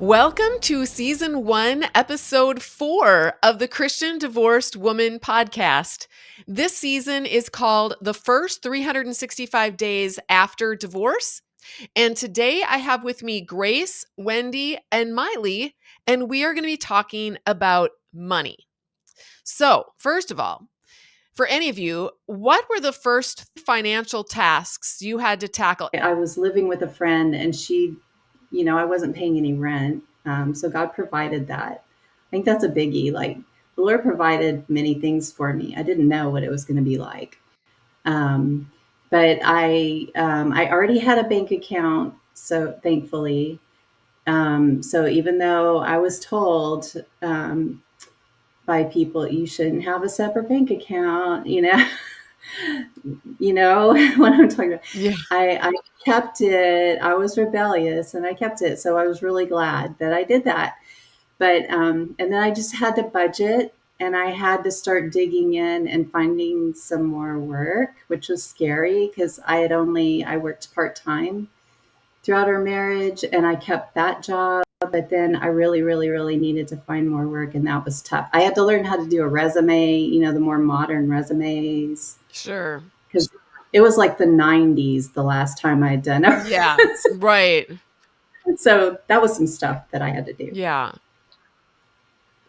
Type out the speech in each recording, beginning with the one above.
Welcome to Season 1, Episode 4 of the Christian Divorced Woman podcast. This season is called The First 365 Days After Divorce. And today I have with me Grace, Wendy, and Maile, and we are going to be talking about money. So, first of all, for any of you, what were the first financial tasks you had to tackle? I was living with a friend and I wasn't paying any rent. So God provided that. I think that's a biggie. Like the Lord provided many things for me. I didn't know what it was going to be like. But I already had a bank account. So thankfully, so even though I was told, by people, you shouldn't have a separate bank account, you know what I'm talking about. Yeah. I kept it. I was rebellious and I kept it. So I was really glad that I did that. But and then I just had to budget and I had to start digging in and finding some more work, which was scary because I worked part-time throughout our marriage and I kept that job. But then I really, really, really needed to find more work and that was tough. I had to learn how to do a resume, the more modern resumes. Sure. Because it was like the 90s the last time I'd done it. Yeah, right. So that was some stuff that I had to do. Yeah.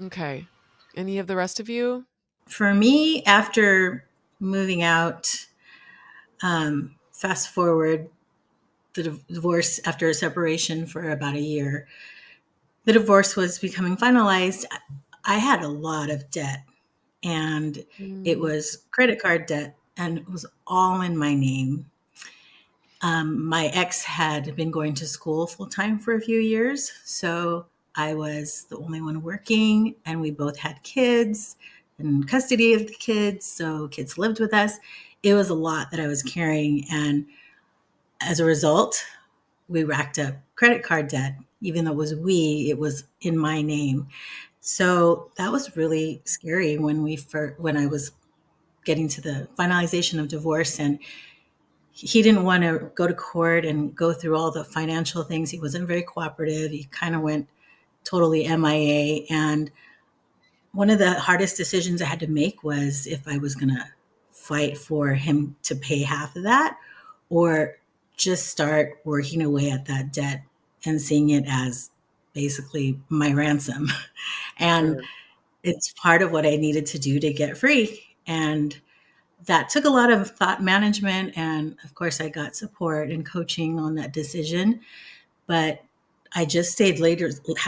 Okay. Any of the rest of you? For me, after moving out, fast forward the divorce after a separation for about a year, the divorce was becoming finalized. I had a lot of debt, and it was credit card debt, and it was all in my name. My ex had been going to school full time for a few years, so I was the only one working, and we both had kids and custody of the kids, so kids lived with us. It was a lot that I was carrying, and as a result, we racked up credit card debt. Even though it was in my name. So that was really scary when I was getting to the finalization of divorce, and he didn't want to go to court and go through all the financial things. He wasn't very cooperative. He kind of went totally MIA. And one of the hardest decisions I had to make was if I was going to fight for him to pay half of that or just start working away at that debt and seeing it as basically my ransom. And Sure. it's part of what I needed to do to get free. And that took a lot of thought management. And of course, I got support and coaching on that decision. But I just had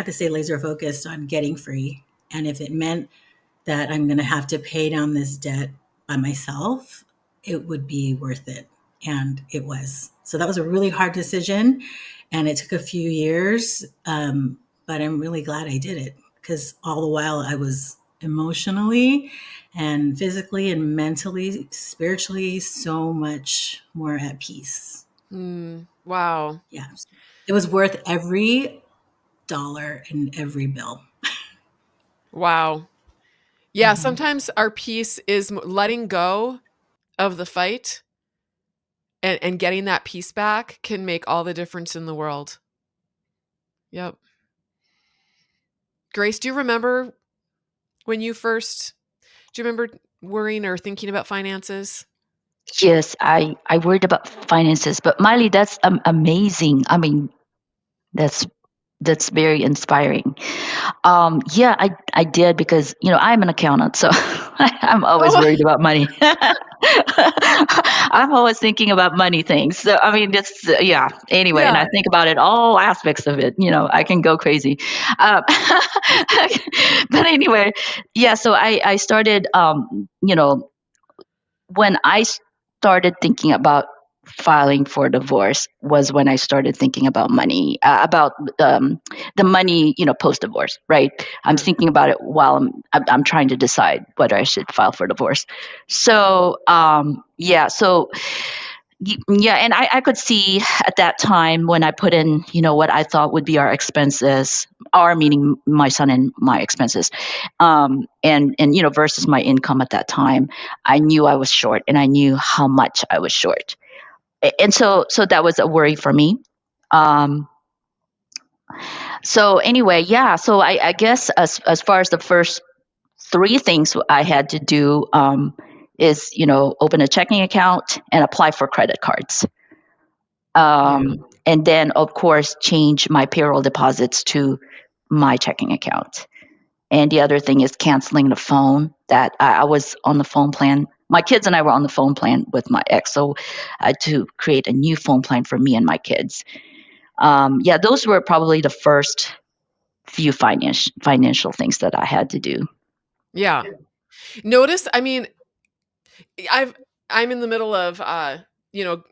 to stay laser focused on getting free. And if it meant that I'm going to have to pay down this debt by myself, it would be worth it. And it was. So that was a really hard decision. And it took a few years. But I'm really glad I did it because all the while I was emotionally and physically and mentally, spiritually, so much more at peace. Wow. Yeah. It was worth every dollar and every bill. Wow. Yeah, sometimes our peace is letting go of the fight and getting that peace back can make all the difference in the world. Yep. Grace, do you remember worrying or thinking about finances? Yes, I worried about finances, but Miley, that's amazing. I mean, that's very inspiring. Yeah, I did because I'm an accountant, so I'm always Oh, worried about money. I'm always thinking about money things. So I mean, it's yeah. Anyway, and yeah. I think about it all aspects of it. I can go crazy. Um, but anyway, yeah. So I started. When I started thinking about filing for divorce was when I started thinking about money, about the money, post divorce, right? I'm Sure. thinking about it while I'm trying to decide whether I should file for divorce. So, yeah, so yeah, and I could see at that time when I put in, what I thought would be our expenses, our meaning my son and my expenses, and versus my income at that time, I knew I was short, and I knew how much I was short, and so that was a worry for me. Um, So anyway, yeah. So I guess as far as the first three things I had to do is open a checking account and apply for credit cards, Yeah. and then of course change my payroll deposits to my checking account. And the other thing is canceling the phone that I was on the phone plan. My kids and I were on the phone plan with my ex, so I had to create a new phone plan for me and my kids. Yeah, those were probably the first few financial things that I had to do. Yeah. Notice, I mean, I've I'm in the middle of you know,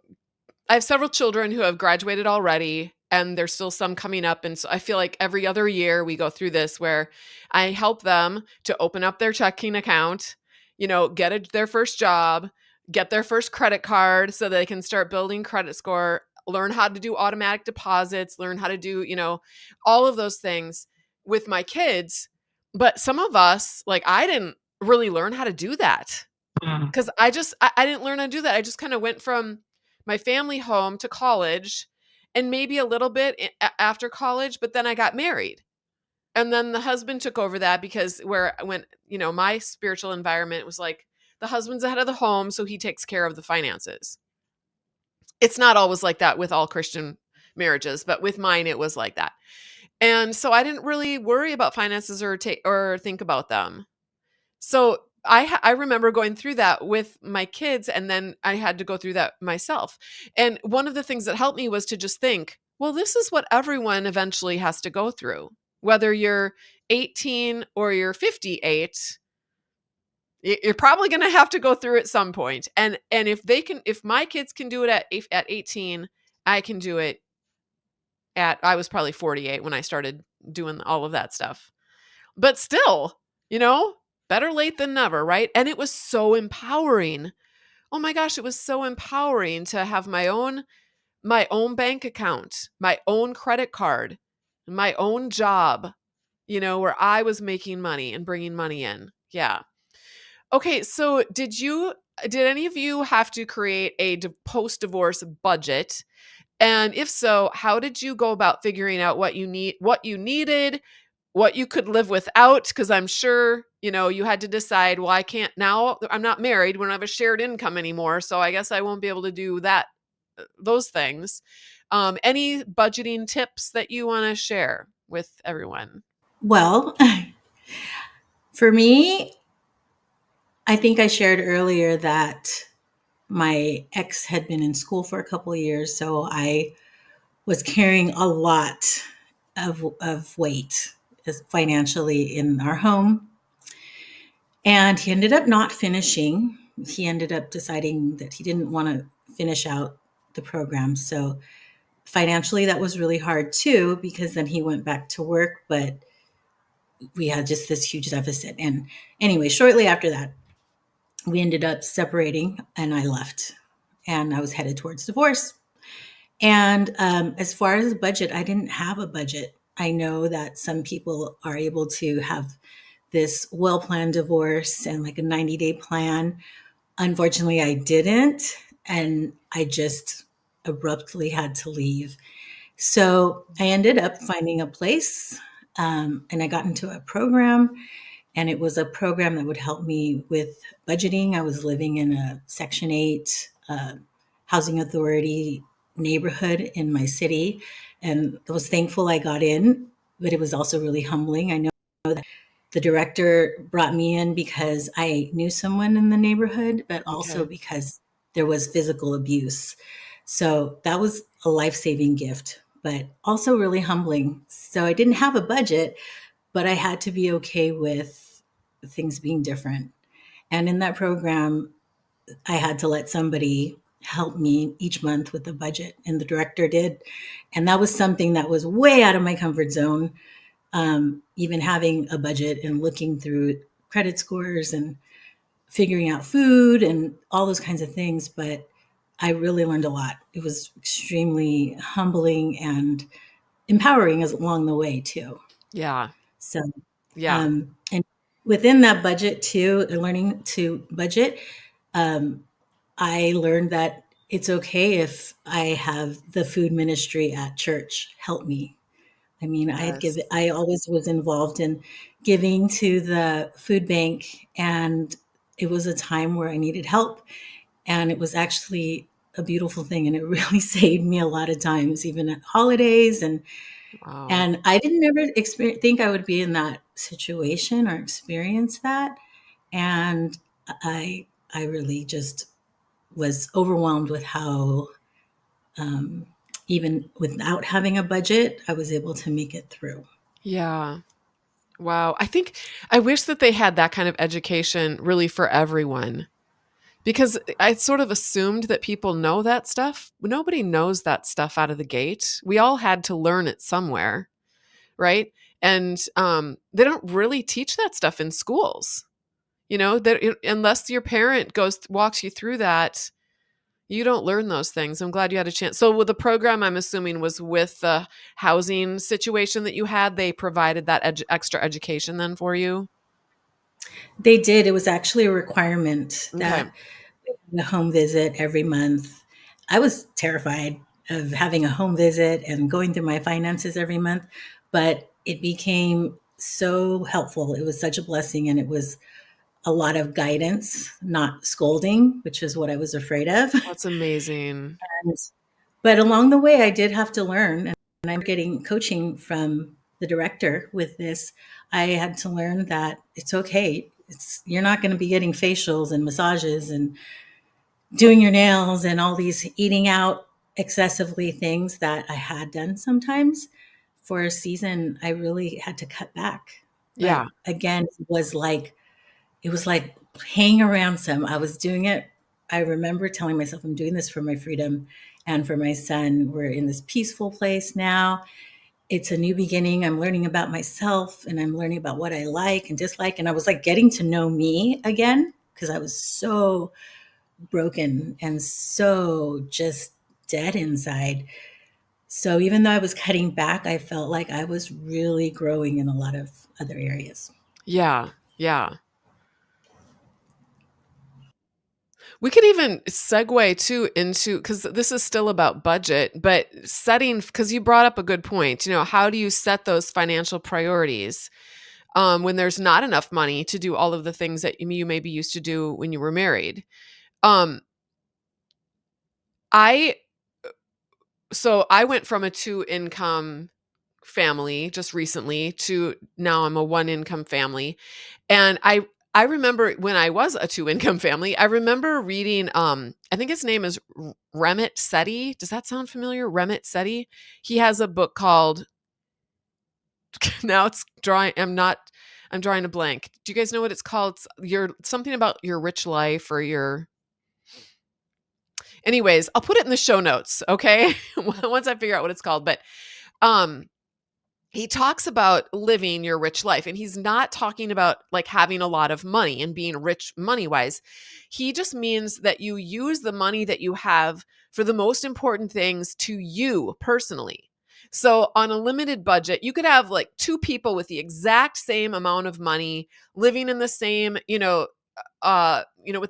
I have several children who have graduated already, and there's still some coming up. And so I feel like every other year we go through this where I help them to open up their checking account, get their first job, get their first credit card so they can start building credit score, learn how to do automatic deposits, learn how to do, all of those things with my kids. But some of us, like I didn't really learn how to do that Mm. because I didn't learn how to do that. I just kind of went from my family home to college and maybe a little bit after college, but then I got married. And then the husband took over that because where when, my spiritual environment was like the husband's the head of the home, so he takes care of the finances. It's not always like that with all Christian marriages, but with mine it was like that. And so I didn't really worry about finances or think about them. So I remember going through that with my kids, and then I had to go through that myself. And one of the things that helped me was to just think, well, this is what everyone eventually has to go through. Whether you're 18 or you're 58, you're probably going to have to go through it at some point. And if my kids can do it at 18, I can do it I was probably 48 when I started doing all of that stuff. But still, you know, better late than never, right? And it was so empowering. Oh my gosh, it was so empowering to have my own bank account, my own credit card, my own job, where I was making money and bringing money in. Yeah. Okay, so did any of you have to create a post-divorce budget? And if so, how did you go about figuring out what you needed, what you could live without? Because I'm sure, you had to decide, well, I can't now, I'm not married, we don't have a shared income anymore. So I guess I won't be able to do those things. Any budgeting tips that you want to share with everyone? Well, for me, I think I shared earlier that my ex had been in school for a couple of years, so I was carrying a lot of weight financially in our home. And he ended up not finishing. He ended up deciding that he didn't want to finish out the program. So financially, that was really hard too, because then he went back to work, but we had just this huge deficit. And anyway, shortly after that, we ended up separating and I left and I was headed towards divorce. And as far as the budget, I didn't have a budget. I know that some people are able to have this well planned divorce and like a 90-day plan. Unfortunately, I didn't. And I just abruptly had to leave. So I ended up finding a place and I got into a program. And it was a program that would help me with budgeting. I was living in a Section 8 housing authority neighborhood in my city. And I was thankful I got in, but it was also really humbling. I know that the director brought me in because I knew someone in the neighborhood, but also Okay. because there was physical abuse. So that was a life-saving gift, but also really humbling. So I didn't have a budget, but I had to be okay with things being different. And in that program, I had to let somebody help me each month with the budget, and the director did. And that was something that was way out of my comfort zone. Even having a budget and looking through credit scores and figuring out food and all those kinds of things. But I really learned a lot. It was extremely humbling and empowering along the way, too. Yeah. So, Yeah. and within that budget too, learning to budget, um, I learned that it's okay if I have the food ministry at church help me I mean, Yes. I always was involved in giving to the food bank, and it was a time where I needed help. And it was actually a beautiful thing. And it really saved me a lot of times, even at holidays. Wow. And I didn't ever think I would be in that situation or experience that. And I, I really just was overwhelmed with how, um, even without having a budget, I was able to make it through. Yeah. Wow. I wish that they had that kind of education really for everyone because I sort of assumed that people know that stuff. Nobody knows that stuff out of the gate. We all had to learn it somewhere, right? And they don't really teach that stuff in schools. Unless your parent walks you through that, you don't learn those things. I'm glad you had a chance. So with the program, I'm assuming was with the housing situation that you had, they provided that extra education then for you? They did. It was actually a requirement Okay. that a home visit every month. I was terrified of having a home visit and going through my finances every month, but it became so helpful. It was such a blessing, and it was a lot of guidance, not scolding, which is what I was afraid of. That's amazing. And, but along the way, I did have to learn, and I'm getting coaching from the director with this. I had to learn that it's okay. You're not going to be getting facials and massages and doing your nails and all these eating out excessively things that I had done sometimes. For a season, I really had to cut back. But Yeah. again, it was like paying a ransom. I was doing it. I remember telling myself, I'm doing this for my freedom and for my son. We're in this peaceful place now. It's a new beginning. I'm learning about myself, and I'm learning about what I like and dislike. And I was like getting to know me again because I was so broken and so just dead inside. So even though I was cutting back, I felt like I was really growing in a lot of other areas. Yeah. Yeah. We could even segue too into because this is still about budget, but setting because you brought up a good point. How do you set those financial priorities when there's not enough money to do all of the things that you maybe used to do when you were married? Um, I I went from a two income family just recently to now I'm a one income family. And I remember when I was a two income family, I remember reading I think his name is Remit Sethi. Does that sound familiar? Remit Sethi. He has a book called now it's drawing I'm drawing a blank. Do you guys know what it's called? It's your something about your rich life or your anyways, I'll put it in the show notes, okay? Once I figure out what it's called. But um he talks about living your rich life, and he's not talking about like having a lot of money and being rich money wise. He just means that you use the money that you have for the most important things to you personally. So on a limited budget, you could have like two people with the exact same amount of money living in the same, with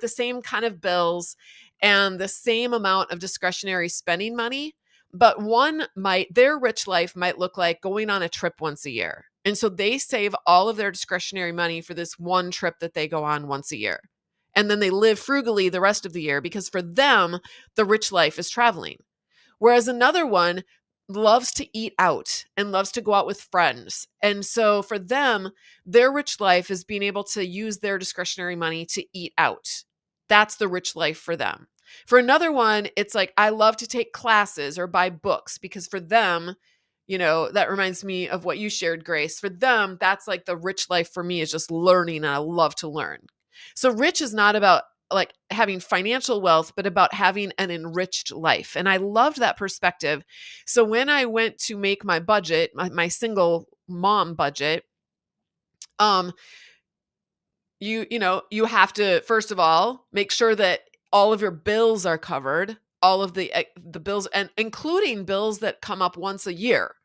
the same kind of bills and the same amount of discretionary spending money, but their rich life might look like going on a trip once a year. And so they save all of their discretionary money for this one trip that they go on once a year. And then they live frugally the rest of the year because for them, the rich life is traveling. Whereas another one loves to eat out and loves to go out with friends. And so for them, their rich life is being able to use their discretionary money to eat out. That's the rich life for them. For another one, it's like, I love to take classes or buy books because for them, that reminds me of what you shared, Grace. For them, that's like the rich life for me is just learning, and I love to learn. So rich is not about like having financial wealth, but about having an enriched life. And I loved that perspective. So when I went to make my budget, my single mom budget, um, you have to first of all make sure that all of your bills are covered, all of the bills, and including bills that come up once a year.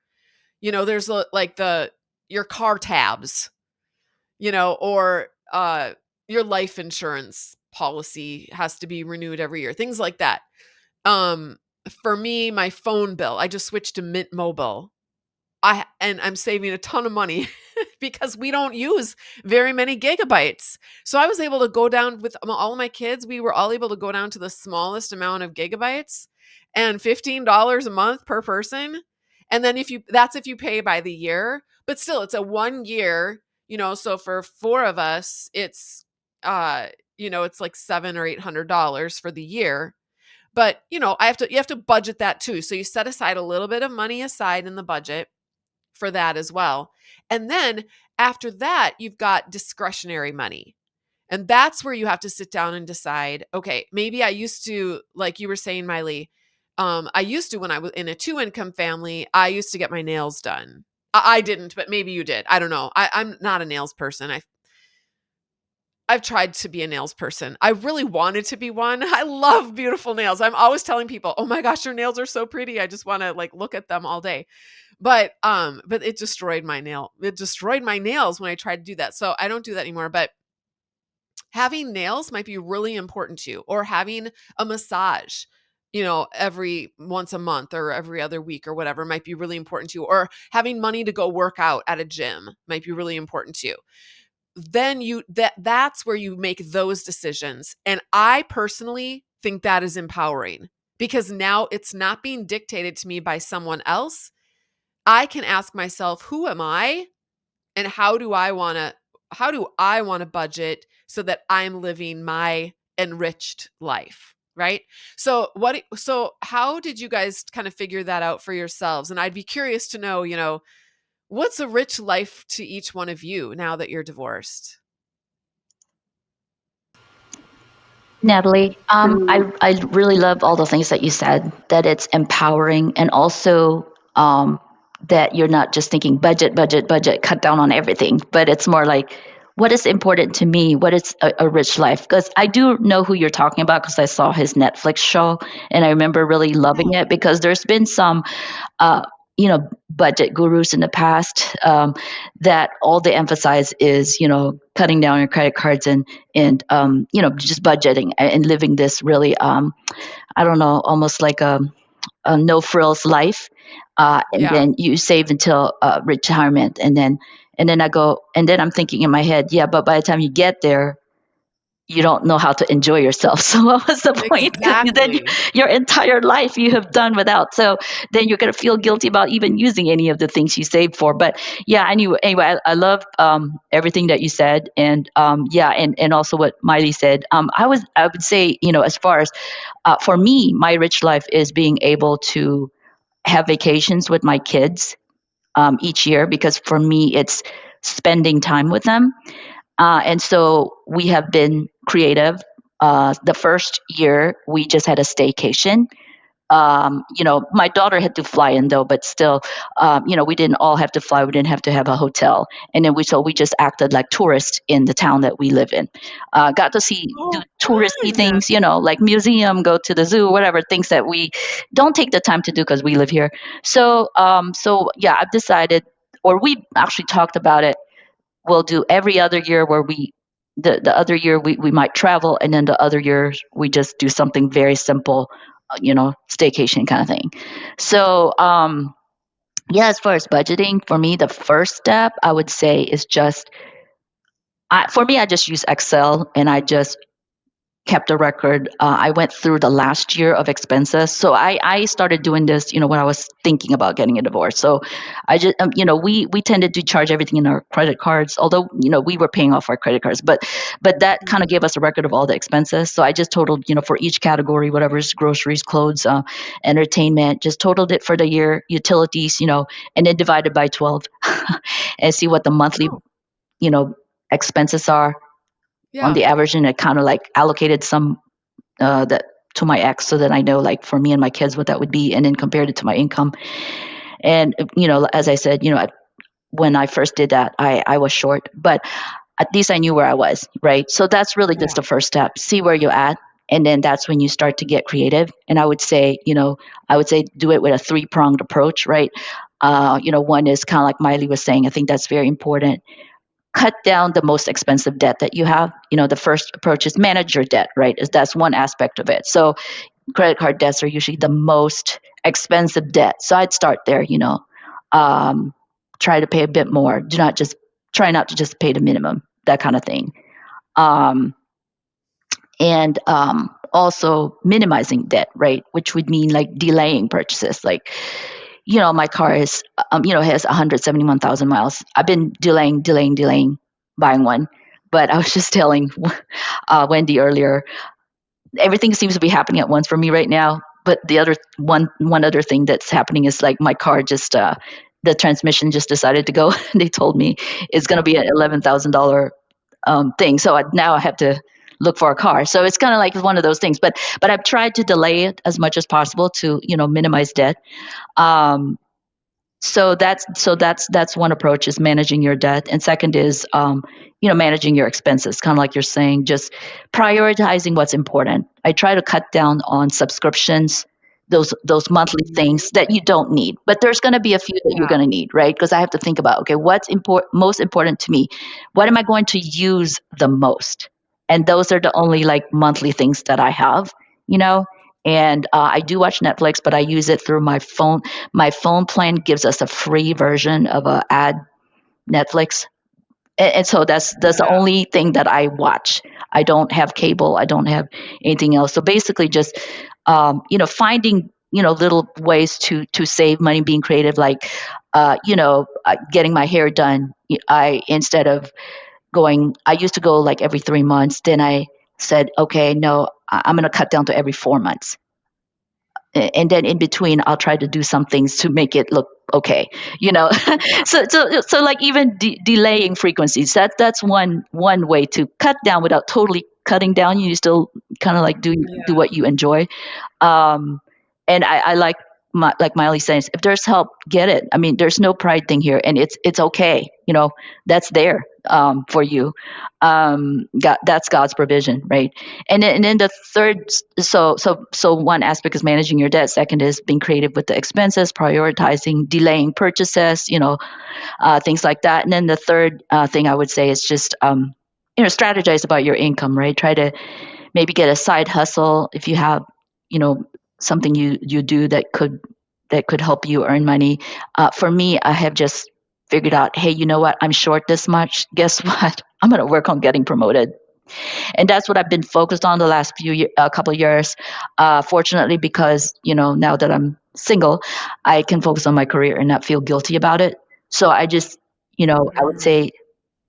There's like the your car tabs, or your life insurance policy has to be renewed every year, things like that. Um, for me, my phone bill, I just switched to Mint Mobile. I'm saving a ton of money because we don't use very many gigabytes. So I was able to go down with all of my kids. We were all able to go down to the smallest amount of gigabytes and $15 a month per person. And then if you pay by the year, but still it's a 1 year, so for four of us, it's it's like $700 or $800 for the year. But you have to budget that too. So you set aside a little bit of money aside in the budget for that as well. And then after that, you've got discretionary money. And that's where you have to sit down and decide, okay, maybe I used to, like you were saying, Miley, I used to, when I was in a 2 income family, I used to get my nails done. I didn't, but maybe you did. I don't know. I'm not a nails person. I've tried to be a nails person. I really wanted to be one. I love beautiful nails. I'm always telling people, "Oh my gosh, your nails are so pretty. I just want to like look at them all day." But it destroyed my nail. It destroyed my nails when I tried to do that. So I don't do that anymore, but having nails might be really important to you, or having a massage, every once a month or every other week or whatever might be really important to you, or having money to go work out at a gym might be really important to you. Then that's where you make those decisions. And I personally think that is empowering, because now it's not being dictated to me by someone else. I can ask myself, who am I, and how do I want to budget so that I'm living my enriched life, right? So how did you guys kind of figure that out for yourselves? And I'd be curious to know, what's a rich life to each one of you now that you're divorced? Natalie, For me, I really love all the things that you said, that it's empowering, and also that you're not just thinking budget, budget, budget, cut down on everything, but it's more like, what is important to me? What is a rich life? Because I do know who you're talking about, because I saw his Netflix show and I remember really loving it, because there's been some uh, budget gurus in the past, that all they emphasize is, cutting down your credit cards, and just budgeting and living this really, I don't know, almost like a no frills life. And Yeah, then you save until retirement. And then I'm thinking in my head, yeah, but by the time you get there, you don't know how to enjoy yourself. So what was the point? Because then exactly. your entire life you have done without. So then you're going to feel guilty about even using any of the things you saved for. But yeah, anyway, I love everything that you said, and yeah, and also what Miley said. I would say, as far as for me, my rich life is being able to have vacations with my kids each year, because for me it's spending time with them. And so we have been creative. The first year, we just had a staycation. My daughter had to fly in though, but still, we didn't all have to fly. We didn't have to have a hotel, and then we just acted like tourists in the town that we live in. Got to do Oh, touristy fun. things, like museum, go to the zoo, whatever things that we don't take the time to do because we live here. So yeah, I've decided, or we actually talked about it, we'll do every other year where the other year we might travel, and then the other years we just do something very simple, staycation kind of thing. So yeah, as far as budgeting, for me the first step I would say is just, for me I just use Excel, and I just kept a record. I went through the last year of expenses. So I started doing this, when I was thinking about getting a divorce. So I just, we tended to charge everything in our credit cards, although, we were paying off our credit cards, but that kind of Mhm. gave us a record of all the expenses. So I just totaled, for each category, whatever's groceries, clothes, entertainment, just totaled it for the year, utilities, and then divided by 12 and see what the monthly, Oh, you know, expenses are on yeah. the average. And it kind of like allocated some that to my ex, so that I know, like, for me and my kids what that would be, and then compared it to my income. And as I said, when I first did that, I was short, but at least I knew where I was, right? So that's really just Yeah. the first step. See where you're at, and then that's when you start to get creative. And I would say do it with a three-pronged approach, right? One is kind of like Miley was saying. I think that's very important. Cut down the most expensive debt that you have. The first approach is manage your debt, right? Is That's one aspect of it. So credit card debts are usually the most expensive debt. So I'd start there. try to pay a bit more. Do not just try not to just pay the minimum, that kind of thing. Um, and also minimizing debt, right? Which would mean like delaying purchases. Like, my car is, has 171,000 miles. I've been delaying buying one. But I was just telling Wendy earlier, everything seems to be happening at once for me right now. But the other one other thing that's happening is like my car just the transmission just decided to go. They told me it's going to be an $11,000 thing. So now I have to look for a car. So it's kind of like one of those things. But I've tried to delay it as much as possible to minimize debt. Um, so that's one approach, is managing your debt, and second is managing your expenses, kind of like you're saying, just prioritizing what's important. I try to cut down on subscriptions, those monthly things that you don't need, but there's going to be a few that you're Yeah. going to need, right? Because I have to think about, okay, what's most important to me, what am I going to use the most, and those are the only like monthly things that I have, you know. And I do watch Netflix, but I use it through my phone. My phone plan gives us a free version of a ad Netflix, and so that's the Yeah. only thing that I watch. I don't have cable. I don't have anything else. So basically, just finding little ways to save money, being creative, like getting my hair done. I instead of going, I used to go like every 3 months. Then I said, okay, no, I'm going to cut down to every 4 months, and then in between I'll try to do some things to make it look okay, so like even delaying frequencies, that's one way to cut down without totally cutting down. You still kind of like do what you enjoy. um and I like like Miley says, if there's help, get it. I mean, there's no pride thing here, and it's okay, that's there for you. God, that's God's provision, right? And then the third, so one aspect is managing your debt, second is being creative with the expenses, prioritizing, delaying purchases, things like that. And then the third thing I would say is just strategize about your income, right? Try to maybe get a side hustle if you have, you know, something you do that could help you earn money. For me, I have just figured out, hey, you know what? I'm short this much. Guess what? I'm going to work on getting promoted, and that's what I've been focused on the last couple of years. Fortunately, because now that I'm single, I can focus on my career and not feel guilty about it. So I just, I would Mm. say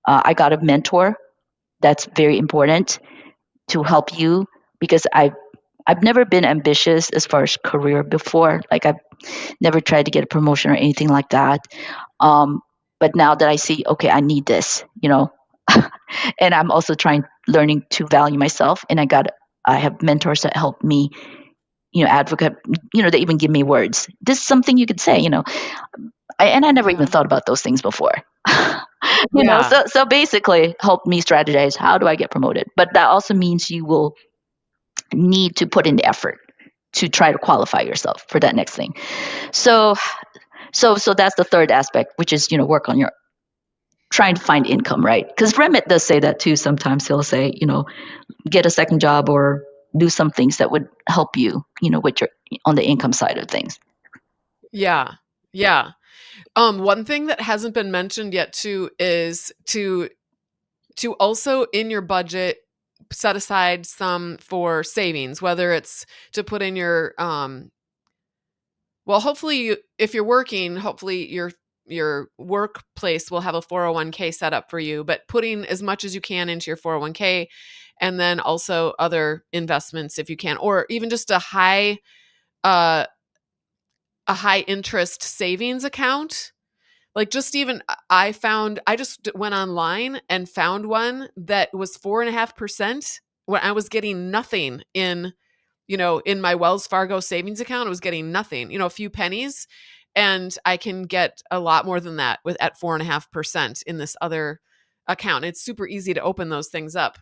I got a mentor. That's very important to help you, because I've never been ambitious as far as career before. Like, I've never tried to get a promotion or anything like that. Um, but now that I see, okay, I need this, and I'm also learning to value myself. And I have mentors that help me, advocate, they even give me words. This is something you could say, and I never even Yeah. thought about those things before. Yeah. So basically help me strategize, how do I get promoted? But that also means you will need to put in the effort to try to qualify yourself for that next thing. So that's the third aspect, which is, work on your trying to find income, right? Because Remit does say that too. Sometimes he'll say, get a second job or do some things that would help you, with your on the income side of things. Yeah. Yeah. One thing that hasn't been mentioned yet too is to also in your budget set aside some for savings, whether it's to put in your well, hopefully if you're working, hopefully your workplace will have a 401k set up for you, but putting as much as you can into your 401k, and then also other investments if you can, or even just uh a high interest savings account. Like, just even I just went online and found one that was 4.5% when I was getting nothing in my Wells Fargo savings account. I was getting nothing, a few pennies. And I can get a lot more than that at 4.5% in this other account. It's super easy to open those things up.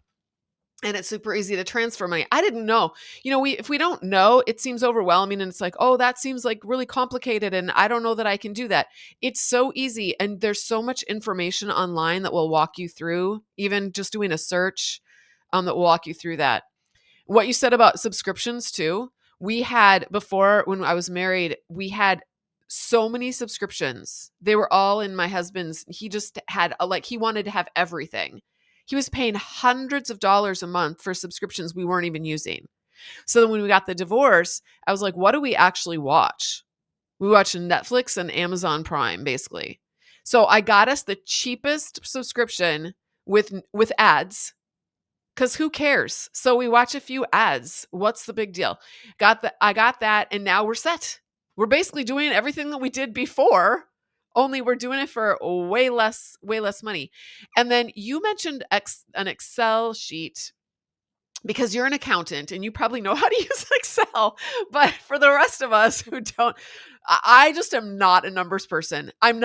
And it's super easy to transfer money. I didn't know. If we don't know, it seems overwhelming, and it's like, oh, that seems like really complicated and I don't know that I can do that. It's so easy, and there's so much information online that will walk you through, even just doing a search that will walk you through that. What you said about subscriptions too. We had before, when I was married, we had so many subscriptions. They were all in my husband's. He just had he wanted to have everything. He was paying hundreds of dollars a month for subscriptions we weren't even using. So then when we got the divorce, I was like, what do we actually watch? We watched Netflix and Amazon Prime, basically. So I got us the cheapest subscription with ads, because who cares? So we watch a few ads. What's the big deal? I got that, and now we're set. We're basically doing everything that we did before, only we're doing it for way less money. And then you mentioned an Excel sheet because you're an accountant and you probably know how to use Excel. But for the rest of us who don't, I just am not a numbers person. I'm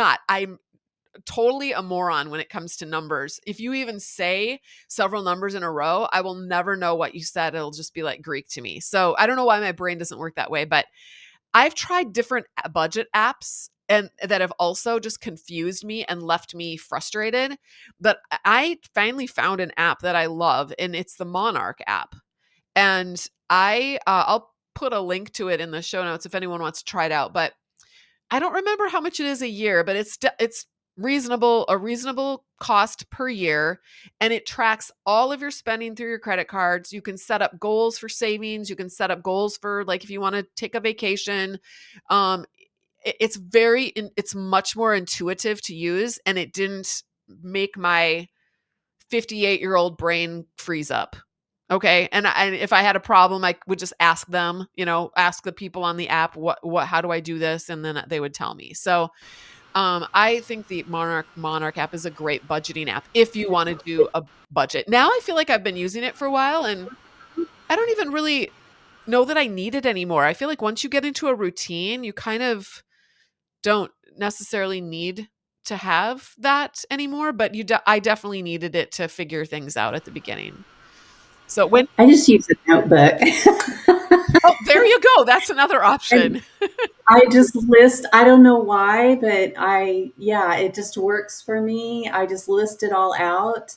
totally a moron when it comes to numbers. If you even say several numbers in a row, I will never know what you said. It'll just be like Greek to me. So I don't know why my brain doesn't work that way, but I've tried different budget apps and that have also just confused me and left me frustrated. But I finally found an app that I love, and it's the Monarch app. And I'll put a link to it in the show notes if anyone wants to try it out. But I don't remember how much it is a year, but it's a reasonable cost per year, and it tracks all of your spending through your credit cards. You can set up goals for savings, you can set up goals for like if you want to take a vacation. Um it's much more intuitive to use, and it didn't make my 58-year-old brain freeze up. Okay. And if I had a problem, I would just ask them, ask the people on the app, how do I do this? And then they would tell me. So, I think the Monarch app is a great budgeting app if you want to do a budget. Now I feel like I've been using it for a while, and I don't even really know that I need it anymore. I feel like once you get into a routine, you kind of don't necessarily need to have that anymore, but I definitely needed it to figure things out at the beginning. So I just use a notebook. oh, there you go. That's another option. I just list, I don't know why, but it just works for me. I just list it all out.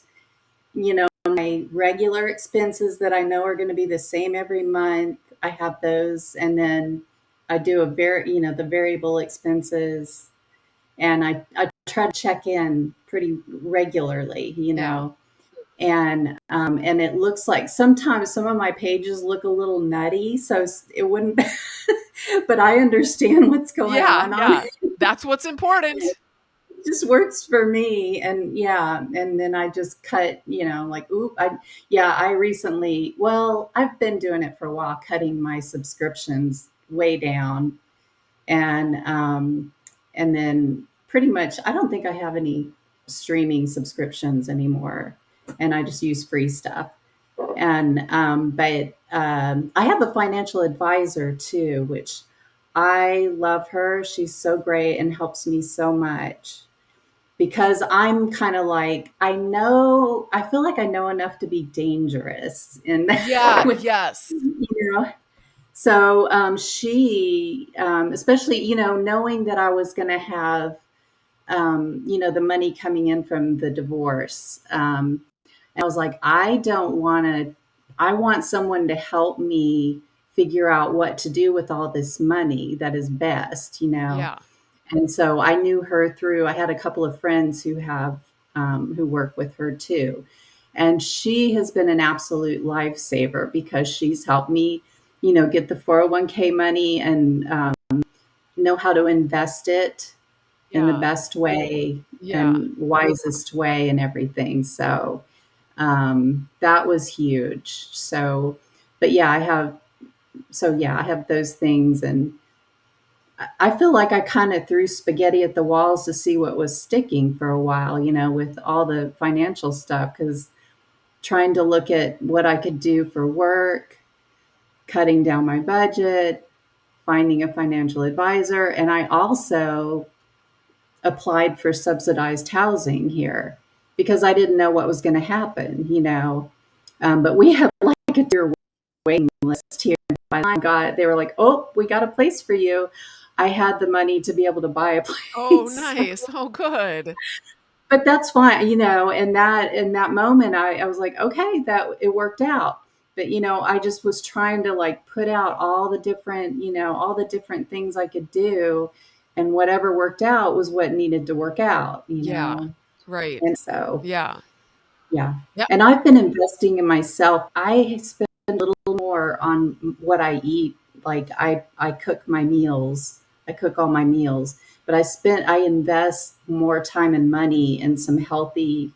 My regular expenses that I know are going to be the same every month. I have those. And then I do the variable expenses, and I try to check in pretty regularly, Yeah. And it looks like sometimes some of my pages look a little nutty, so it wouldn't, but I understand what's going on. Yeah. That's what's important. It just works for me. And then I just cut, I recently, well, I've been doing it for a while, cutting my subscriptions way down. And then pretty much, I don't think I have any streaming subscriptions anymore, and I just use free stuff. And but I have a financial advisor too, which I love her. She's so great and helps me so much, because I'm kind of like, I feel like I know enough to be dangerous, and Yeah. Yes. So she, especially, knowing that I was going to have, the money coming in from the divorce. And I was like, I want someone to help me figure out what to do with all this money that is best. Yeah. And so I knew her I had a couple of friends who work with her too. And she has been an absolute lifesaver, because she's helped me, get the 401k money and know how to invest it in the best way Yeah. and wisest way and everything. So that was huge. So, but yeah, I have those things. And I feel like I kind of threw spaghetti at the walls to see what was sticking for a while, with all the financial stuff, because trying to look at what I could do for work, cutting down my budget, finding a financial advisor. And I also applied for subsidized housing here because I didn't know what was going to happen. But we have like a dear waiting list here. By the time they were like, "Oh, we got a place for you." I had the money to be able to buy a place. Oh, nice. Oh, good. But that's fine, in that moment, I was like, okay, that it worked out. But I just was trying to like put out all the different things I could do. and whatever worked out was what needed to work out, Yeah. Right. And so, Yeah. yeah. Yep. And I've been investing in myself. I spend a little more on what I eat. Like I cook my meals. I cook all my meals, but I invest more time and money in some healthy,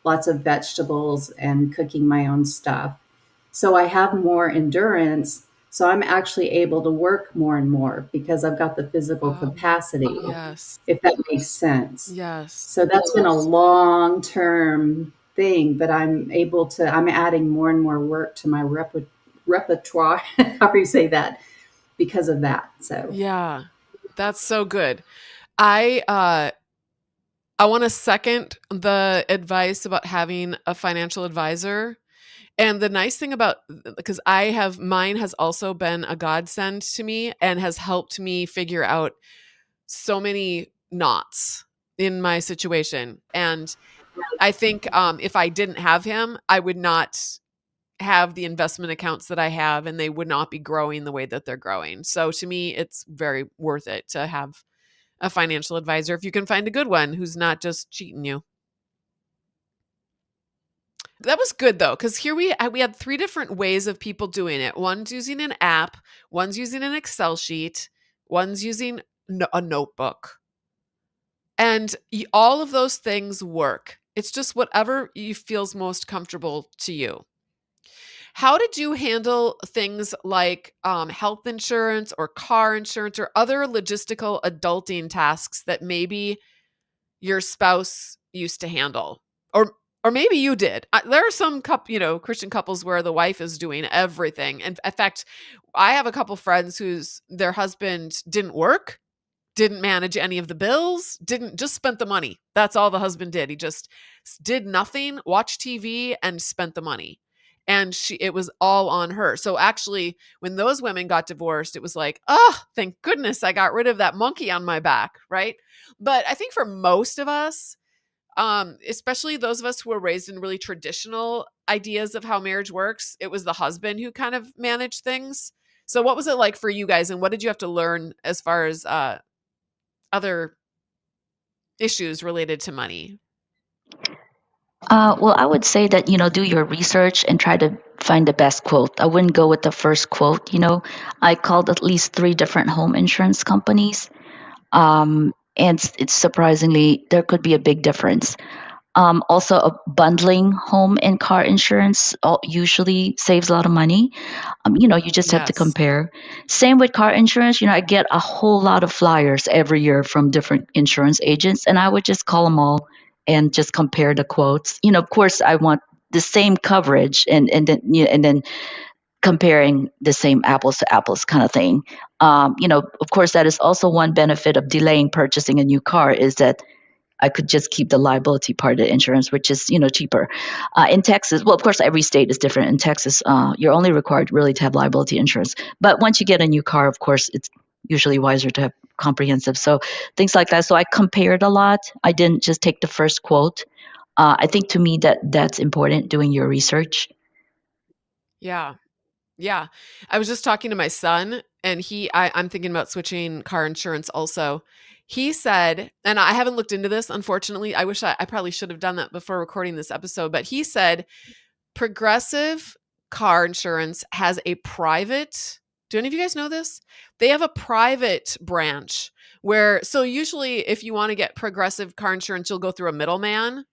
lots of vegetables and cooking my own stuff. So I have more endurance. So I'm actually able to work more and more because I've got the physical capacity, Yes. if that makes sense. Yes. So that's been a long term thing, but I'm adding more and more work to my repertoire, however you say that, because of that. So, Yeah. That's so good. I want to second the advice about having a financial advisor. And the nice thing about, because mine has also been a godsend to me and has helped me figure out so many knots in my situation. And I think if I didn't have him, I would not have the investment accounts that I have, and they would not be growing the way that they're growing. So to me, it's very worth it to have a financial advisor if you can find a good one who's not just cheating you. That was good though, because here we had 3 different ways of people doing it. One's using an app, one's using an Excel sheet, one's using a notebook. And all of those things work. It's just whatever you feels most comfortable to you. How did you handle things like health insurance or car insurance or other logistical adulting tasks that maybe your spouse used to handle? Or maybe you did. There are some Christian couples where the wife is doing everything. And in fact, I have a couple friends whose their husband didn't work, didn't manage any of the bills, didn't just spent the money. That's all the husband did. He just did nothing, watched TV and spent the money. And it was all on her. So actually, when those women got divorced, it was like, oh, thank goodness I got rid of that monkey on my back, right? But I think for most of us, especially those of us who were raised in really traditional ideas of how marriage works, it was the husband who kind of managed things. So what was it like for you guys, and what did you have to learn as far as other issues related to money? Well, I would say that, do your research and try to find the best quote. I wouldn't go with the first quote. I called at least 3 different home insurance companies. And it's surprisingly, there could be a big difference. Also, bundling home and car insurance usually saves a lot of money. You just have to Yes. compare. Same with car insurance. I get a whole lot of flyers every year from different insurance agents, and I would just call them all and just compare the quotes. Of course, I want the same coverage, and then comparing the same apples to apples kind of thing. Of course, that is also one benefit of delaying purchasing a new car is that I could just keep the liability part of the insurance, which is cheaper. In Texas, well, of course, every state is different. In Texas, you're only required really to have liability insurance. But once you get a new car, of course, it's usually wiser to have comprehensive. So things like that. So I compared a lot. I didn't just take the first quote. I think to me that's important. Doing your research. Yeah. Yeah. I was just talking to my son, and I'm thinking about switching car insurance also. He said, and I haven't looked into this, unfortunately. I wish I probably should have done that before recording this episode, but he said Progressive car insurance has a private. Do any of you guys know this? They have a private branch so usually if you want to get Progressive car insurance, you'll go through a middleman.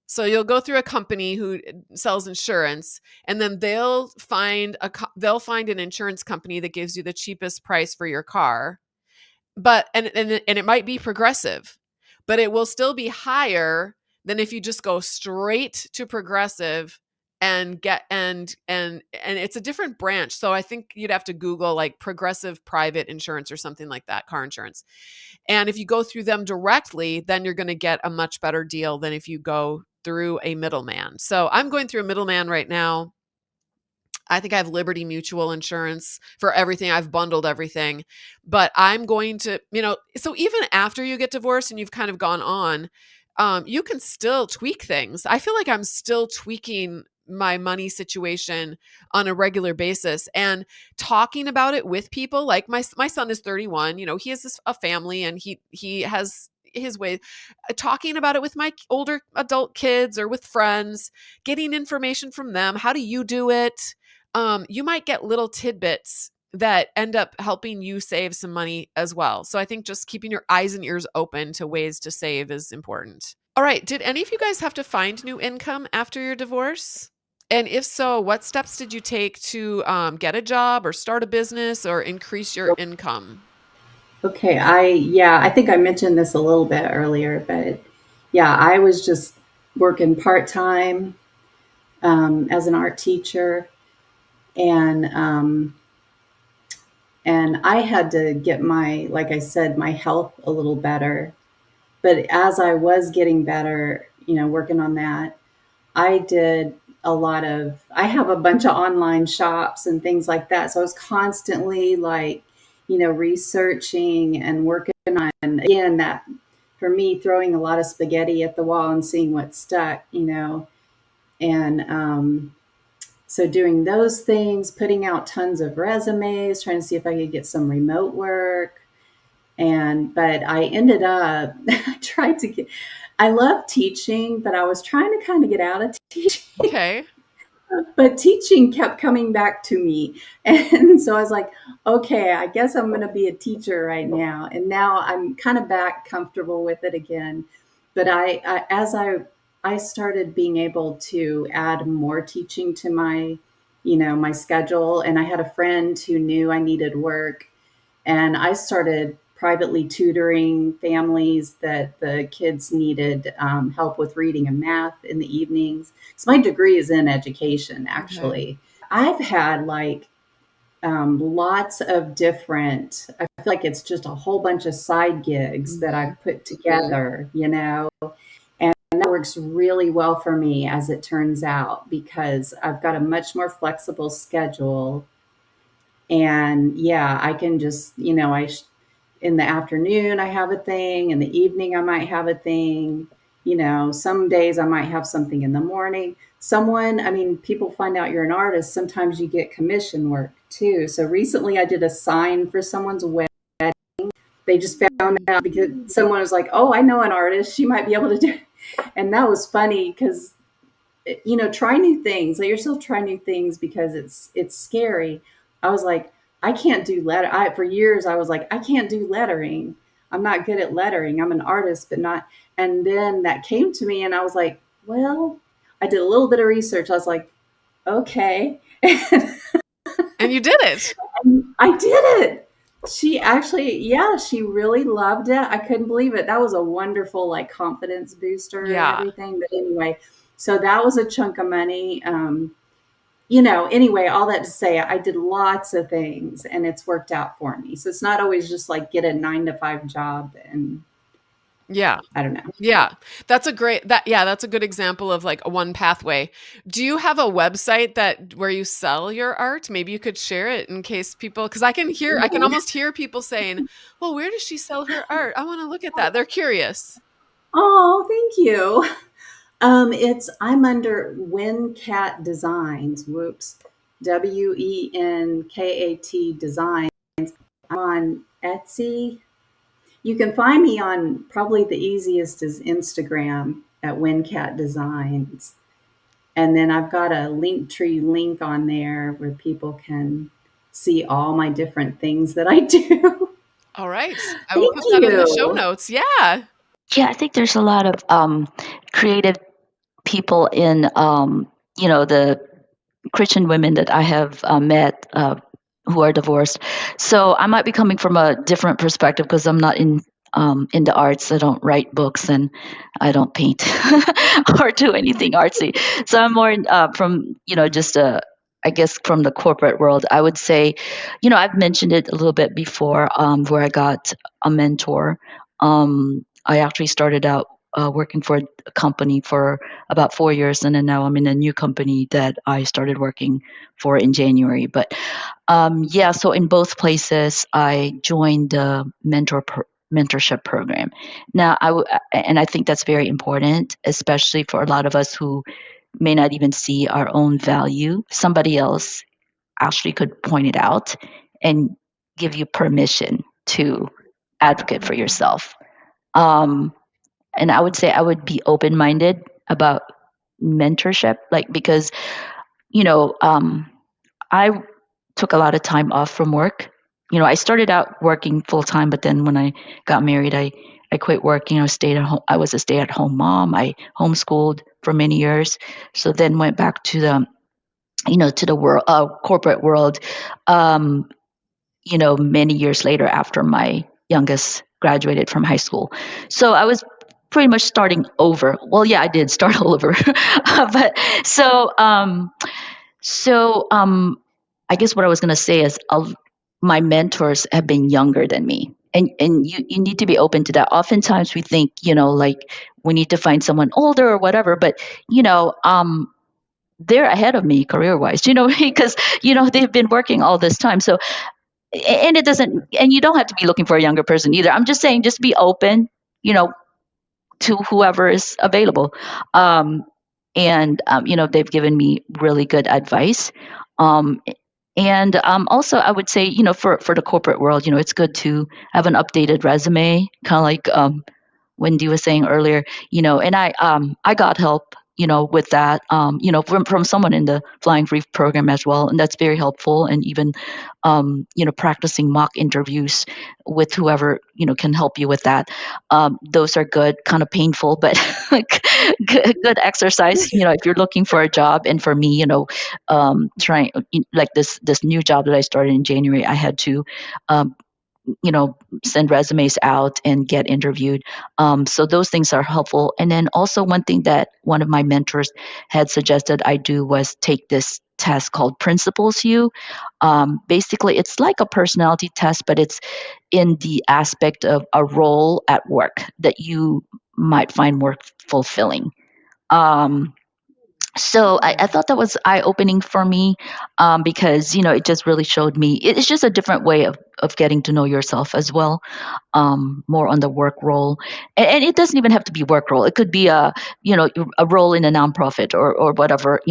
So you'll go through a company who sells insurance, and then they'll find an insurance company that gives you the cheapest price for your car. But and it might be Progressive, but it will still be higher than if you just go straight to Progressive and get and it's a different branch. So I think you'd have to Google like Progressive private insurance or something like that, car insurance. And if you go through them directly, then you're going to get a much better deal than if you go through a middleman. So I'm going through a middleman right now. I think I have Liberty Mutual insurance for everything. I've bundled everything, but I'm going to, so even after you get divorced and you've kind of gone on, you can still tweak things. I feel like I'm still tweaking my money situation on a regular basis, and talking about it with people. Like my son is 31, he has a family, and he has his way. Talking about it with my older adult kids or with friends, getting information from them. How do you do it? You might get little tidbits that end up helping you save some money as well. So I think just keeping your eyes and ears open to ways to save is important. All right. Did any of you guys have to find new income after your divorce? And if so, what steps did you take to get a job or start a business or increase your income? Okay, I think I mentioned this a little bit earlier, but yeah, I was just working part-time as an art teacher, and I had to get like I said, my health a little better. But as I was getting better, working on that, I did I have a bunch of online shops and things like that. So I was constantly like, researching and working on, again, that for me, throwing a lot of spaghetti at the wall and seeing what stuck, and so doing those things, putting out tons of resumes, trying to see if I could get some remote work. But I ended up, I tried to get, I love teaching, but I was trying to kind of get out of teaching. Okay. But teaching kept coming back to me. And so I was like, okay, I guess I'm going to be a teacher right now. And now I'm kind of back comfortable with it again. But as I started being able to add more teaching to my schedule, and I had a friend who knew I needed work, and I started privately tutoring families that the kids needed help with reading and math in the evenings. So my degree is in education, Okay. actually. I've had like lots of different, I feel like it's just a whole bunch of side gigs that Mhm. I've put together, and that works really well for me as it turns out, because I've got a much more flexible schedule. And yeah, I can just, in the afternoon, I have a thing. In the evening, I might have a thing. Some days I might have something in the morning. I mean, people find out you're an artist. Sometimes you get commission work too. So recently I did a sign for someone's wedding. They just found out because someone was like, oh, I know an artist. She might be able to do it. And that was funny because, try new things. Let yourself try new things because it's scary. I was like, I can't do for years I was like, I can't do lettering. I'm not good at lettering. I'm an artist, but not. And then that came to me and I was like, well, I did a little bit of research. I was like, okay. And you did it. I did it. She actually, yeah, she really loved it. I couldn't believe it. That was a wonderful, like, confidence booster and Yeah. everything. But anyway, so that was a chunk of money. Anyway, all that to say, I did lots of things and it's worked out for me. So it's not always just like get a 9 to 5 job and Yeah. I don't know. Yeah. That's a good example of like a one pathway. Do you have a website where you sell your art? Maybe you could share it in case people, because I can almost hear people saying, well, where does she sell her art? I want to look at that. They're curious. Oh, thank you. I'm under Wencat Designs. Whoops. Wenkat Designs. I'm on Etsy. You can find me on, probably the easiest is Instagram at Wencat Designs. And then I've got a Linktree link on there where people can see all my different things that I do. All right. I will Thank put that in the show you. notes. Yeah. Yeah, I think there's a lot of creative people in the Christian women that I have met who are divorced. So I might be coming from a different perspective because I'm not into arts. I don't write books and I don't paint or do anything artsy. So I'm more from just I guess from the corporate world. I would say, I've mentioned it a little bit before, where I got a mentor. I actually started out working for a company for about 4 years, and then now I'm in a new company that I started working for in January. But yeah, so in both places, I joined the mentorship program. Now, and I think that's very important, especially for a lot of us who may not even see our own value, somebody else actually could point it out and give you permission to advocate for yourself. Um, and I would say I would be open minded about mentorship, like, because, you know, I took a lot of time off from work. I started out working full time, but then when I got married, I quit working. I was a stay at home mom. I homeschooled for many years. So then went back to the world, corporate world, um, many years later after my youngest graduated from high school. So I was pretty much starting over. Well, yeah, I did start all over. But so, I guess what I was going to say is, my mentors have been younger than me. And you need to be open to that. Oftentimes we think, like, we need to find someone older or whatever, but, they're ahead of me career wise, because, they've been working all this time. So, and it doesn't, and you don't have to be looking for a younger person either. I'm just saying, just be open, you know, to whoever is available. Um, they've given me really good advice. Um, also, I would say, for the corporate world, it's good to have an updated resume, kind of like Wendy was saying earlier, and I got help, with that, from someone in the Flying Brief program as well, and that's very helpful. And even, practicing mock interviews with whoever can help you with that. Those are good, kind of painful, but good exercise. If you're looking for a job, and for me, trying, like, this new job that I started in January, I had to. Um, send resumes out and get interviewed. So those things are helpful. And then also, one thing that one of my mentors had suggested I do was take this test called Principles U. Basically, it's like a personality test, but it's in the aspect of a role at work that you might find more fulfilling. Um, so I thought that was eye opening for me, because it just really showed me it's just a different way of getting to know yourself as well, more on the work role. And it doesn't even have to be work role. It could be a role in a nonprofit, or whatever.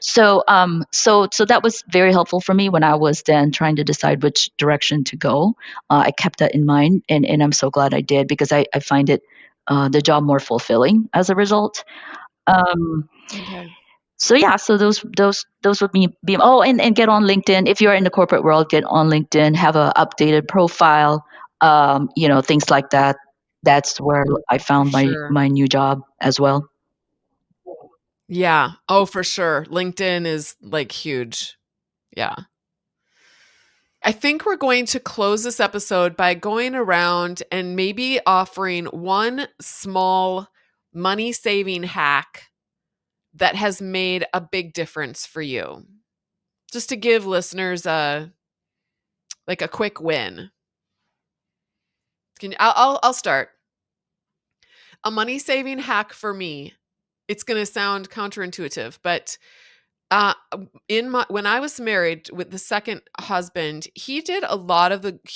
So that was very helpful for me when I was then trying to decide which direction to go. I kept that in mind, and I'm so glad I did, because I find it, the job, more fulfilling as a result. Um, Okay. so yeah, so those would be oh, and get on LinkedIn. If you're in the corporate world, get on LinkedIn, have a updated profile, things like that. That's where I For found my sure. my new job as well. Yeah. Oh, for sure. LinkedIn is like huge. Yeah. I think we're going to close this episode by going around and maybe offering one small money saving hack that has made a big difference for you. Just to give listeners a quick win. I'll start. A money saving hack for me. It's going to sound counterintuitive, but when I was married with the second husband, he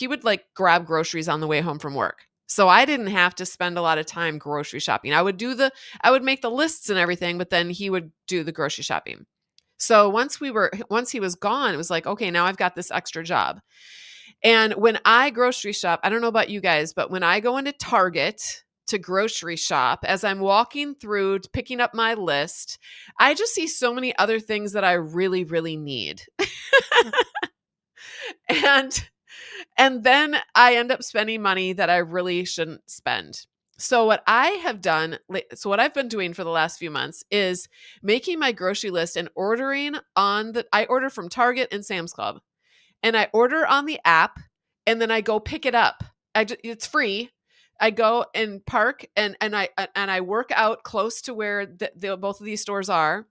would like grab groceries on the way home from work. So I didn't have to spend a lot of time grocery shopping. I would make the lists and everything, but then he would do the grocery shopping. So once he was gone, it was like, okay, now I've got this extra job. And when I grocery shop, I don't know about you guys, but when I go into Target to grocery shop, as I'm walking through picking up my list, I just see so many other things that I really, really need. and and then I end up spending money that I really shouldn't spend. So what I've been doing for the last few months is making my grocery list and I order from Target and Sam's Club. And I order on the app, and then I go pick it up. It's free. I go and park, and I work out close to where both of these stores are.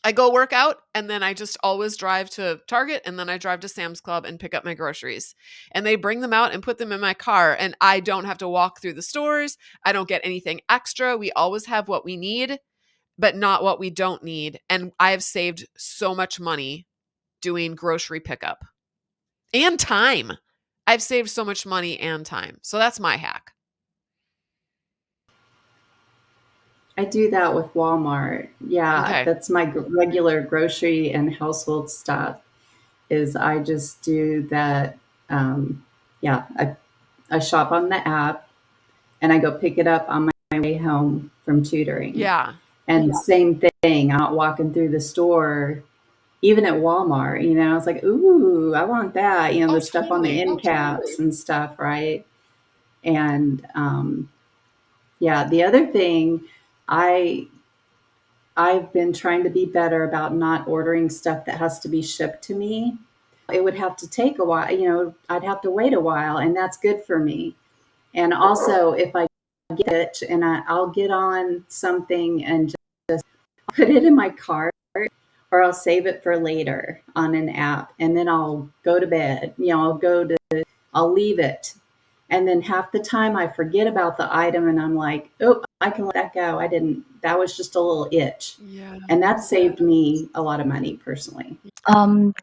I go work out, and then I just always drive to Target, and then I drive to Sam's Club and pick up my groceries. And they bring them out and put them in my car, and I don't have to walk through the stores. I don't get anything extra. We always have what we need, but not what we don't need. And I have saved so much money doing grocery pickup. And time. I've saved so much money and time. So that's my hack. I do that with Walmart. Yeah, Okay. that's my regular grocery and household stuff. Is I just do that. Um, yeah, I shop on the app and I go pick it up on my way home from tutoring. Yeah. And yeah, same thing, out walking through the store, even at Walmart, I was like, ooh, I want that, Oh, the stuff on the totally. end caps and stuff, right? And yeah, the other thing, I I've been trying to be better about not ordering stuff that has to be shipped to me. It would have to take a while, I'd have to wait a while, and that's good for me. And also, if I get it and I'll get on something and just put it in my cart, or I'll save it for later on an app, and then I'll go to bed. I'll leave it. And then half the time I forget about the item and I'm like, oh, I can let that go. That was just a little itch. Yeah. And that saved me a lot of money personally.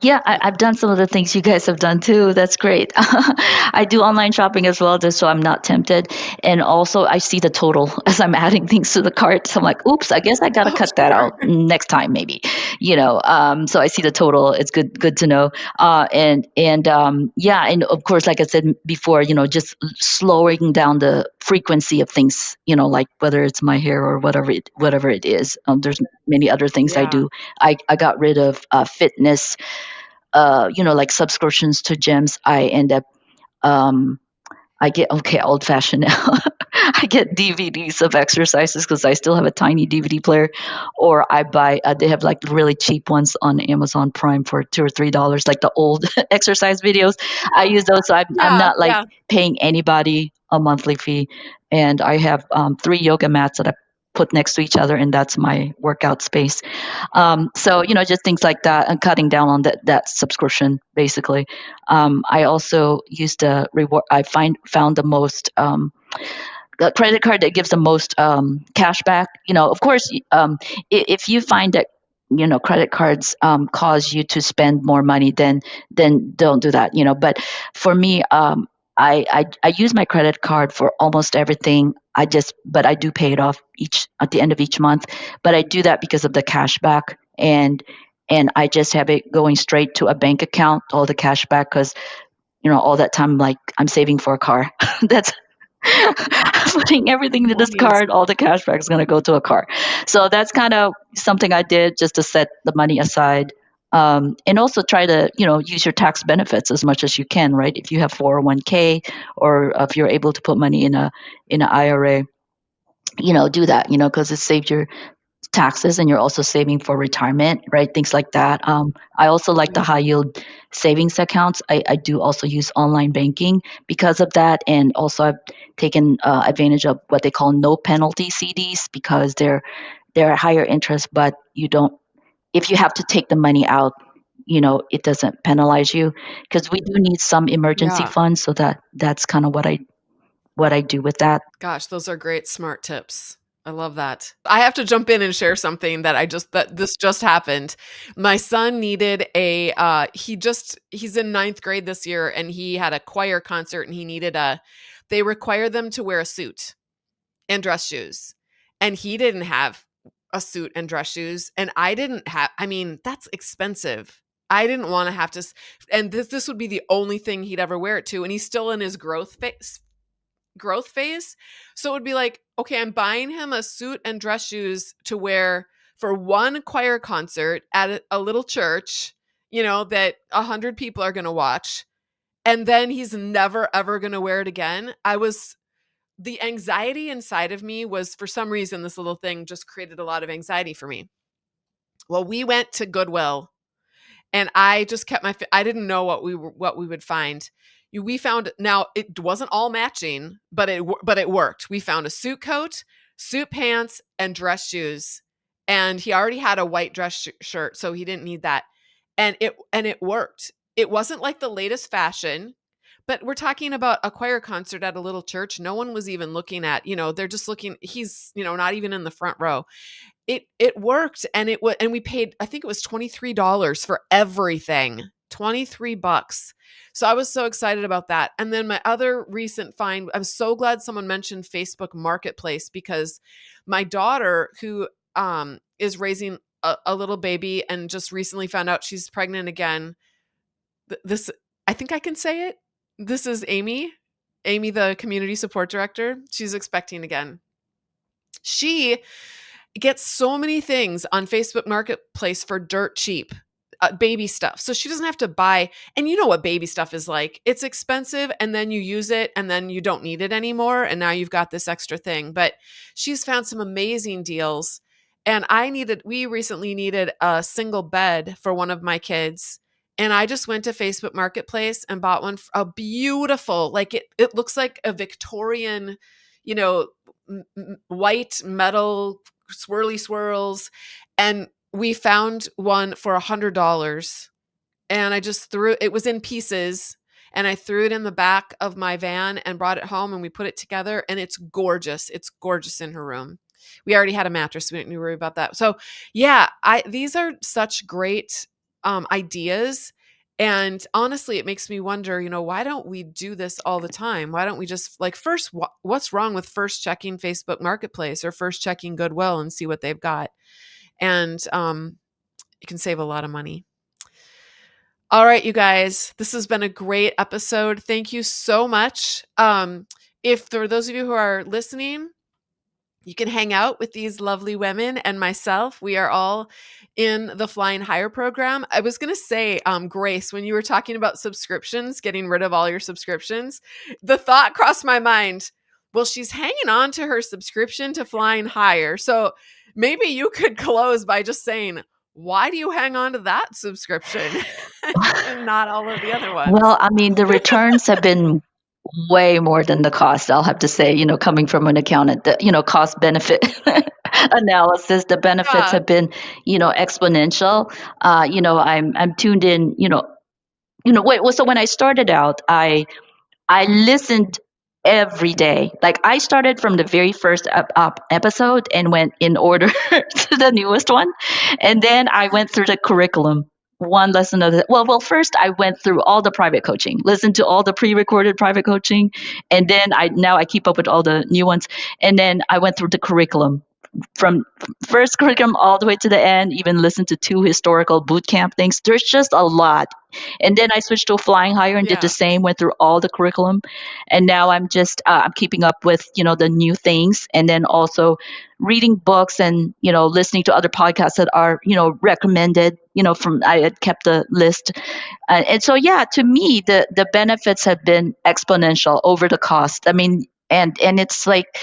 Yeah, I've done some of the things you guys have done too. That's great. I do online shopping as well, just so I'm not tempted. And also, I see the total as I'm adding things to the cart. So I'm like, oops, I guess I got to Oh, cut that sure. out next time, maybe. So I see the total. It's good to know. Yeah, and of course, like I said before, just slowing down the frequency of things. Like whether it's my hair or whatever it is. There's many other things I Yeah. do. I got rid of fitness, like subscriptions to gyms. Um, I get okay, old fashioned now. I get DVDs of exercises because I still have a tiny DVD player, or I buy. They have like really cheap ones on Amazon Prime for $2 or $3, like the old exercise videos. I use those, so I'm Yeah. not like Yeah. paying anybody a monthly fee. And I have 3 yoga mats that I put next to each other, and that's my workout space. So just things like that, and cutting down on that subscription basically. I also used the reward. Found the most the credit card that gives the most cash back. Of course, if you find that credit cards cause you to spend more money, then don't do that. But for me, I use my credit card for almost everything. But I do pay it off each at the end of each month. But I do that because of the cash back, and I just have it going straight to a bank account, all the cash back, because all that time, like, I'm saving for a car. That's putting everything into this card, Amazing. all the cash back is going to go to a car. So that's kind of something I did just to set the money aside. And also try to, use your tax benefits as much as you can, right? If you have 401k, or if you're able to put money in an IRA, do that, because it saved your taxes, and you're also saving for retirement, right? Things like that. I also like the high yield savings accounts. I do also use online banking because of that. And also, I've taken advantage of what they call no penalty CDs, because they're higher interest, but you don't, if you have to take the money out, it doesn't penalize you, because we do need some emergency Yeah. funds. So that's kind of what I do with that. Gosh, those are great smart tips. I love that. I have to jump in and share something that this just happened. My son needed he's in ninth grade this year, and he had a choir concert, and they require them to wear a suit and dress shoes. And he didn't have a suit and dress shoes, and I mean, that's expensive. I didn't want to have to and this would be the only thing he'd ever wear it to, and he's still in his growth phase. So it would be like, okay, I'm buying him a suit and dress shoes to wear for one choir concert at a little church, that 100 people are going to watch. And then he's never, ever going to wear it again. The anxiety inside of me was, for some reason, this little thing just created a lot of anxiety for me. Well, we went to Goodwill, and I just kept I didn't know what we would find. We found, now it wasn't all matching, but it worked. We found a suit coat, suit pants, and dress shoes. And he already had a white dress shirt, so he didn't need that. And it worked. It wasn't like the latest fashion, but we're talking about a choir concert at a little church. No one was even looking at, they're just looking, he's, not even in the front row. It worked, and and we paid, I think it was $23 for everything. 23 bucks. So I was so excited about that. And then my other recent find, I'm so glad someone mentioned Facebook Marketplace, because my daughter, who is raising a little baby and just recently found out she's pregnant again. This, I think I can say it. This is Amy, the community support director. She's expecting again. She gets so many things on Facebook Marketplace for dirt cheap. Baby stuff. So she doesn't have to buy, and you know what baby stuff is like. It's expensive, and then you use it and then you don't need it anymore, and now you've got this extra thing. But she's found some amazing deals. And we recently needed a single bed for one of my kids. And I just went to Facebook Marketplace and bought one, a beautiful, like it looks like a Victorian, you know, white metal swirly swirls. And we found one for $100, and I just it was in pieces, and I threw it in the back of my van and brought it home, and we put it together, and it's gorgeous. It's gorgeous in her room. We already had a mattress. We didn't need to worry about that. So yeah, these are such great ideas. And honestly, it makes me wonder, why don't we do this all the time? Why don't we just first, what's wrong with first checking Facebook Marketplace or first checking Goodwill and see what they've got? And you can save a lot of money. All right, you guys, this has been a great episode. Thank you so much. If for those of you who are listening, you can hang out with these lovely women and myself. We are all in the Flying Higher program. I was going to say, Grace, when you were talking about subscriptions, getting rid of all your subscriptions, the thought crossed my mind, well, she's hanging on to her subscription to Flying Higher. So maybe you could close by just saying, why do you hang on to that subscription and not all of the other ones? Well, I mean, the returns have been way more than the cost. I'll have to say, coming from an accountant, the cost benefit analysis, the benefits Yeah. have been, exponential. I'm tuned in, so when I started out, I listened every day. Like I started from the very first episode and went in order to the newest one, and then I went through the curriculum. One lesson of the well, first I went through all the private coaching, listened to all the pre-recorded private coaching, and then I keep up with all the new ones, and then I went through the curriculum from first curriculum all the way to the end, even listened to 2 historical boot camp things. There's just a lot. And then I switched to Flying Higher and did the Yeah. same, went through all the curriculum. And now I'm just, I'm keeping up with, the new things, and then also reading books and, listening to other podcasts that are, recommended, I had kept the list. And so, yeah, to me, the benefits have been exponential over the cost. I mean, and it's like,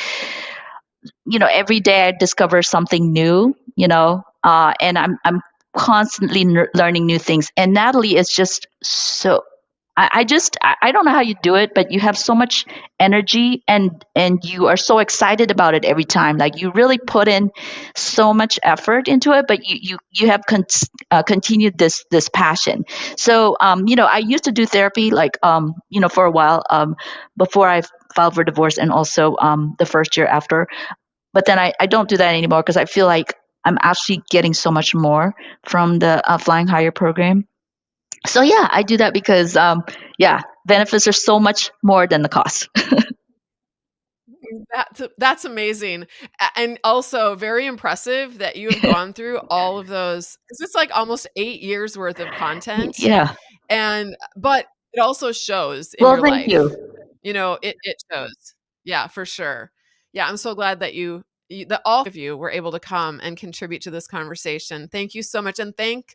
every day I discover something new, and I'm constantly learning new things. And Natalie is just so. I don't know how you do it, but you have so much energy, and you are so excited about it every time. Like you really put in so much effort into it, but you have continued this passion. So I used to do therapy for a while before I filed for divorce, and also the first year after. But then I don't do that anymore because I feel like I'm actually getting so much more from the Flying Higher program. So yeah, I do that because benefits are so much more than the cost. That's amazing. And also very impressive that you have gone through all of those, because it's like almost 8 years worth of content. Yeah. But it also shows in Well, your thank life. you. It shows. Yeah, for sure. Yeah, I'm so glad that that all of you were able to come and contribute to this conversation. Thank you so much. And thank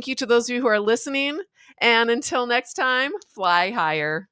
you to those of you who are listening. And until next time, fly higher.